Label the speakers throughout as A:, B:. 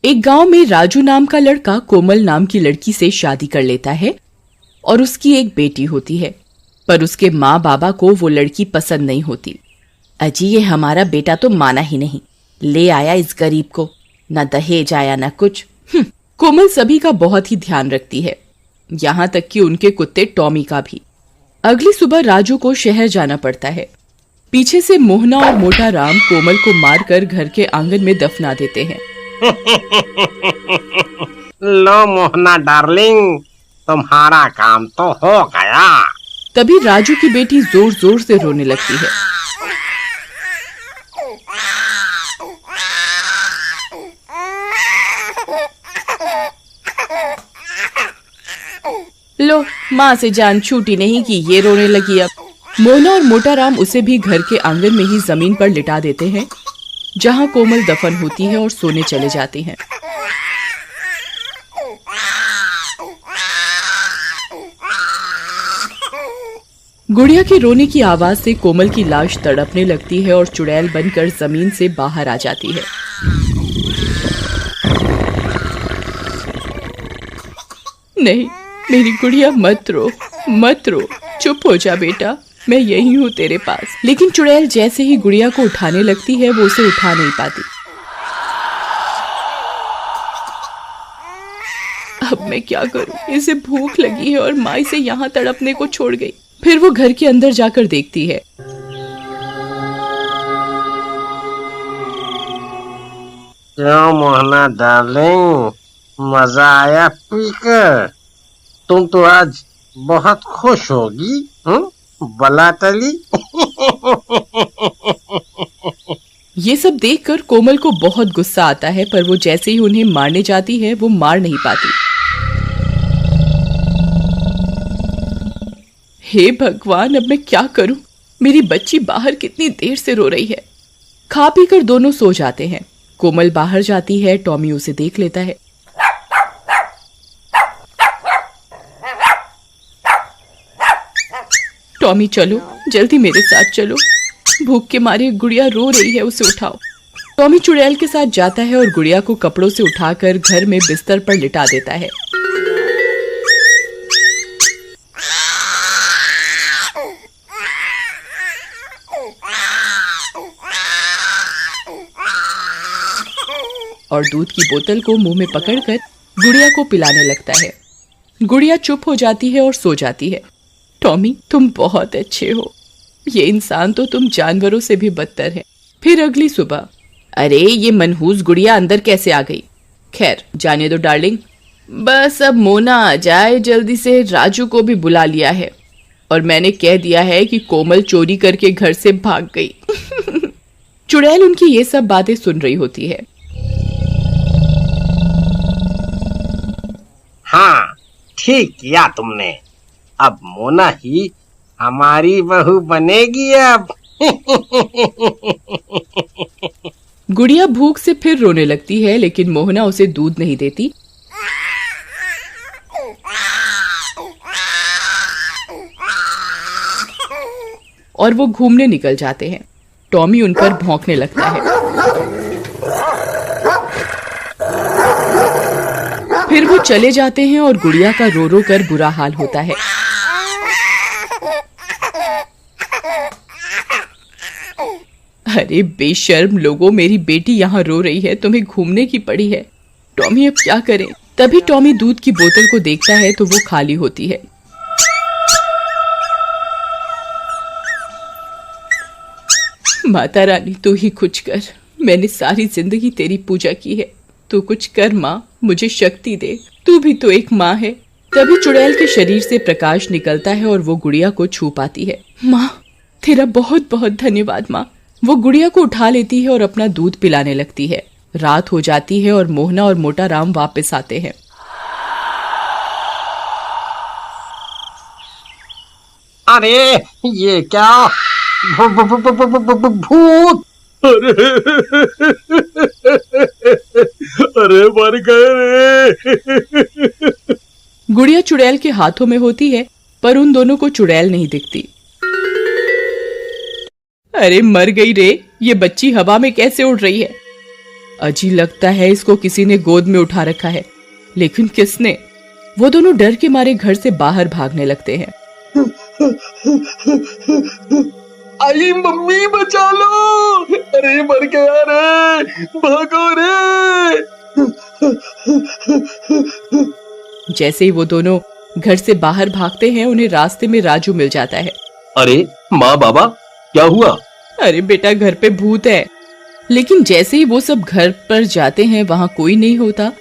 A: एक गांव में राजू नाम का लड़का कोमल नाम की लड़की से शादी कर लेता है और उसकी एक बेटी होती है। पर उसके माँ बाबा को वो लड़की पसंद नहीं होती। अजी ये हमारा बेटा तो माना ही नहीं, ले आया इस गरीब को, न दहेज आया न कुछ। कोमल सभी का बहुत ही ध्यान रखती है, यहाँ तक कि उनके कुत्ते टॉमी का भी। अगली सुबह राजू को शहर जाना पड़ता है। पीछे से मोहना और मोटा राम कोमल को मारकर घर के आंगन में दफना देते हैं।
B: लो मोहना डार्लिंग, तुम्हारा काम तो हो गया।
A: तभी राजू की बेटी जोर जोर से रोने लगती है। लो, माँ से जान छूटी नहीं कि ये रोने लगी। अब मोहना और मोटा राम उसे भी घर के आंगन में ही जमीन पर लिटा देते हैं, जहाँ कोमल दफन होती है और सोने चले जाते हैं। गुड़िया के रोने की आवाज से कोमल की लाश तड़पने लगती है और चुड़ैल बनकर जमीन से बाहर आ जाती है। नहीं, मेरी गुड़िया मत रो, मत रो, चुप हो जा बेटा, मैं यही हूँ तेरे पास। लेकिन चुड़ैल जैसे ही गुड़िया को उठाने लगती है वो उसे उठा नहीं पाती। अब मैं क्या करूँ, इसे भूख लगी है और माँ इसे यहाँ तड़पने को छोड़ गई। फिर वो घर के अंदर जाकर देखती है।
B: क्यों मोहना डार्लिंग, मजा आया पीकर? तुम तो आज बहुत खुश होगी, बला तली।
A: ये सब देखकर कोमल को बहुत गुस्सा आता है, पर वो जैसे ही उन्हें मारने जाती है वो मार नहीं पाती। हे भगवान, अब मैं क्या करूं? मेरी बच्ची बाहर कितनी देर से रो रही है। खा पी कर दोनों सो जाते हैं। कोमल बाहर जाती है, टॉमी उसे देख लेता है। टॉमी चलो, जल्दी मेरे साथ चलो, भूख के मारे गुड़िया रो रही है, उसे उठाओ। टॉमी चुड़ैल के साथ जाता है और गुड़िया को कपड़ों से उठाकर घर में बिस्तर पर लिटा देता है। और दूध की बोतल को मुंह में पकड़कर गुड़िया को पिलाने लगता है। गुड़िया चुप हो जाती है और सो जाती है। टॉमी, तुम बहुत अच्छे हो, ये इंसान तो तुम जानवरों से भी बदतर है। फिर अगली सुबह, अरे ये मनहूस गुड़िया अंदर कैसे आ गई? खैर जाने दो डार्लिंग, बस अब मोना आ जाए जल्दी से। राजू को भी बुला लिया है और मैंने कह दिया है कि कोमल चोरी करके घर से भाग गई। चुड़ैल उनकी ये सब बातें सुन रही होती है।
B: हाँ, ठीक किया तुमने, अब मोना ही हमारी बहू बनेगी अब।
A: गुड़िया भूख से फिर रोने लगती है, लेकिन मोहना उसे दूध नहीं देती। और वो घूमने निकल जाते हैं। टॉमी उन पर भौंकने लगता है। फिर वो चले जाते हैं और गुड़िया का रो रो कर बुरा हाल होता है। अरे बेशर्म लोगों, मेरी बेटी यहाँ रो रही है, तुम्हें घूमने की पड़ी है। टॉमी अब क्या करें? तभी टॉमी दूध की बोतल को देखता है तो वो खाली होती है। माता रानी तू ही कुछ कर, मैंने सारी जिंदगी तेरी पूजा की है, तू कुछ कर माँ, मुझे शक्ति दे, तू भी तो एक माँ है। तभी चुड़ैल के शरीर से प्रकाश निकलता है और वो गुड़िया को छू पाती है। माँ, तेरा बहुत बहुत धन्यवाद माँ। वो गुड़िया को उठा लेती है और अपना दूध पिलाने लगती है। रात हो जाती है और मोहना और मोटा राम वापस आते हैं।
B: अरे ये क्या? भूत!
C: अरे मर गए रे।
A: गुड़िया चुड़ैल के हाथों में होती है, पर उन दोनों को चुड़ैल नहीं दिखती। अरे मर गई रे, ये बच्ची हवा में कैसे उड़ रही है? अजी लगता है इसको किसी ने गोद में उठा रखा है, लेकिन किसने? वो दोनों डर के मारे घर से बाहर भागने लगते हैं।
C: आई मम्मी बचा लो, अरे मर गया रे, भागो रे।
A: जैसे ही वो दोनों घर से बाहर भागते हैं, उन्हें रास्ते में राजू मिल जाता है।
C: अरे माँ बाबा क्या हुआ?
A: अरे बेटा घर पे भूत है। लेकिन जैसे ही वो सब घर पर जाते हैं, वहां कोई नहीं होता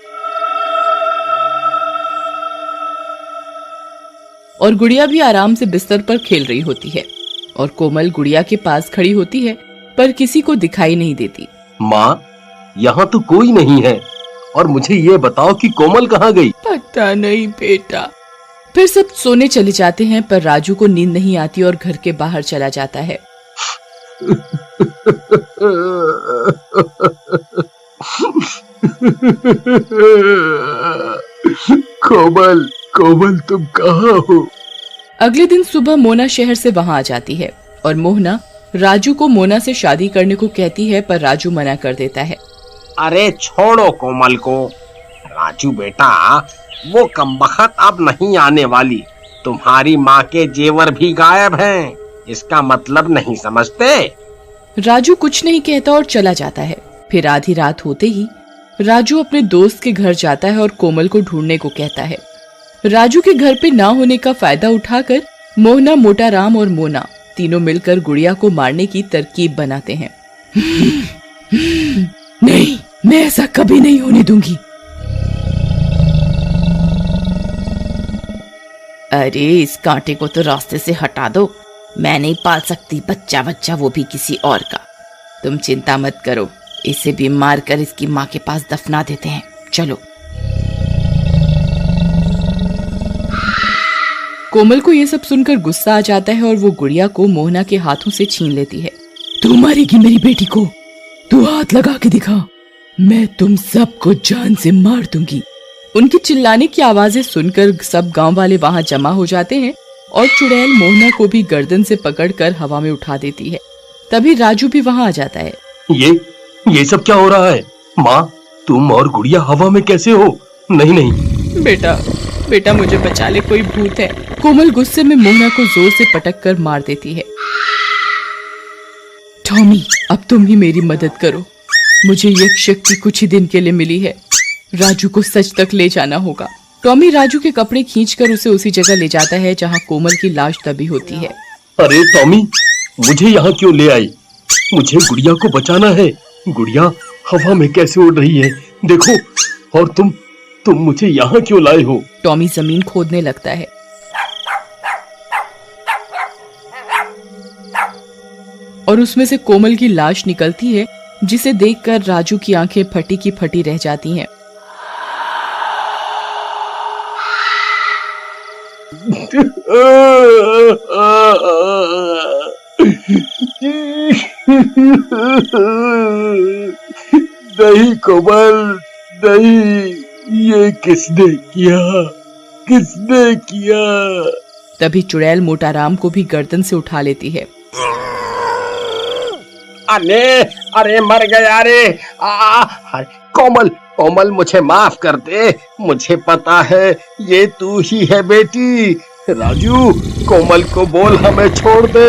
A: और गुड़िया भी आराम से बिस्तर पर खेल रही होती है और कोमल गुड़िया के पास खड़ी होती है पर किसी को दिखाई नहीं देती।
C: माँ यहाँ तो कोई नहीं है, और मुझे ये बताओ कि कोमल कहाँ गई?
A: पता नहीं बेटा। फिर सब सोने चले जाते हैं पर राजू को नींद नहीं आती और घर के बाहर चला जाता है।
C: कोमल, कोमल तुम कहाँ हो?
A: अगले दिन सुबह मोना शहर से वहां आ जाती है और मोहना राजू को मोना से शादी करने को कहती है पर राजू मना कर देता है।
B: अरे छोड़ो कोमल को। राजू बेटा, वो कमबख्त अब नहीं आने वाली। तुम्हारी माँ के जेवर भी गायब हैं। इसका मतलब नहीं समझते?
A: राजू कुछ नहीं कहता और चला जाता है। फिर आधी रात होते ही राजू अपने दोस्त के घर जाता है और कोमल को ढूंढने को कहता है। राजू के घर पे ना होने का फायदा उठाकर मोहना, मोटा राम और मोना तीनों मिलकर गुड़िया को मारने की तरकीब बनाते हैं। नहीं, मैं ऐसा कभी नहीं होने दूंगी। अरे इस कांटे को तो रास्ते से हटा दो। मैं नहीं पाल सकती बच्चा, वो भी किसी और का। तुम चिंता मत करो, इसे भी मार कर इसकी माँ के पास दफना देते हैं। चलो। कोमल को ये सब सुनकर गुस्सा आ जाता है और वो गुड़िया को मोहना के हाथों से छीन लेती है। तू मारेगी मेरी बेटी को? तू हाथ लगा के दिखा, मैं तुम सबको जान से मार दूंगी। उनकी चिल्लाने की आवाजें सुनकर सब गांव वाले वहां जमा हो जाते हैं और चुड़ैल मोहना को भी गर्दन से पकड़कर हवा में उठा देती है। तभी राजू भी वहां आ जाता है।
C: ये सब क्या हो रहा है? माँ, तुम और गुड़िया हवा में कैसे हो? नहीं नहीं
A: बेटा मुझे बचा ले, कोई भूत है। कोमल गुस्से में मोहना को जोर से पटक कर मार देती है। टॉमी, अब तुम ही मेरी मदद करो। मुझे ये शक्ति कुछ ही दिन के लिए मिली है। राजू को सच तक ले जाना होगा। टॉमी राजू के कपड़े खींचकर उसे उसी जगह ले जाता है जहां कोमल की लाश दबी होती है।
C: अरे टॉमी, मुझे यहाँ क्यों ले आई? मुझे गुड़िया को बचाना है। गुड़िया हवा में कैसे उड़ रही है देखो, और तुम मुझे यहाँ क्यों लाए हो?
A: टॉमी जमीन खोदने लगता है। और उसमें से कोमल की लाश निकलती है, जिसे देखकर राजू की आंखें फटी की फटी रह जाती हैं।
C: नहीं कोमल, नहीं, ये किसने किया?
A: तभी चुड़ैल मोटा राम को भी गर्दन से उठा लेती है।
B: अरे मर गया रे। कोमल मुझे माफ कर दे। मुझे पता है ये तू ही है बेटी। राजू, कोमल को बोल हमें छोड़ दे।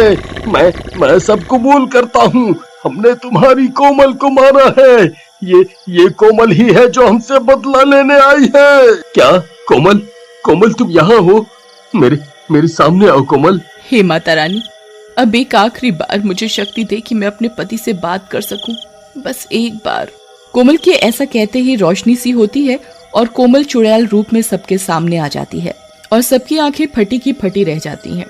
B: मैं सब कबूल करता हूँ। हमने तुम्हारी कोमल को मारा है। ये कोमल ही है जो हमसे बदला लेने आई है।
C: क्या? कोमल तुम यहाँ हो? मेरे सामने आओ कोमल।
A: हे माता रानी, अब एक आखिरी बार मुझे शक्ति दे कि मैं अपने पति से बात कर सकूं, बस एक बार। कोमल के ऐसा कहते ही रोशनी सी होती है और कोमल चुड़ैल रूप में सबके सामने आ जाती है और सबकी आंखें फटी की फटी रह जाती हैं।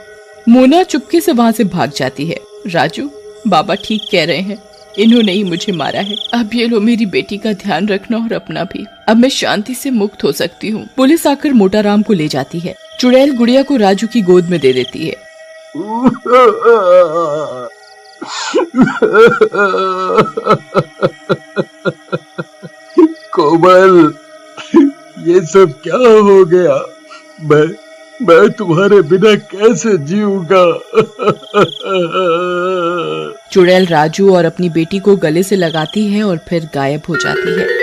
A: मोना चुपके से वहां से भाग जाती है। राजू, बाबा ठीक कह रहे हैं, इन्होंने ही मुझे मारा है। अब ये लो, मेरी बेटी का ध्यान रखना और अपना भी। अब मैं शांति से मुक्त हो सकती हूँ। पुलिस आकर मोटा राम को ले जाती है। चुड़ैल गुड़िया को राजू की गोद में दे देती है।
C: कोमल, ये सब क्या हो गया? मैं तुम्हारे बिना कैसे जीऊंगा।
A: चुड़ैल राजू और अपनी बेटी को गले से लगाती है और फिर गायब हो जाती है।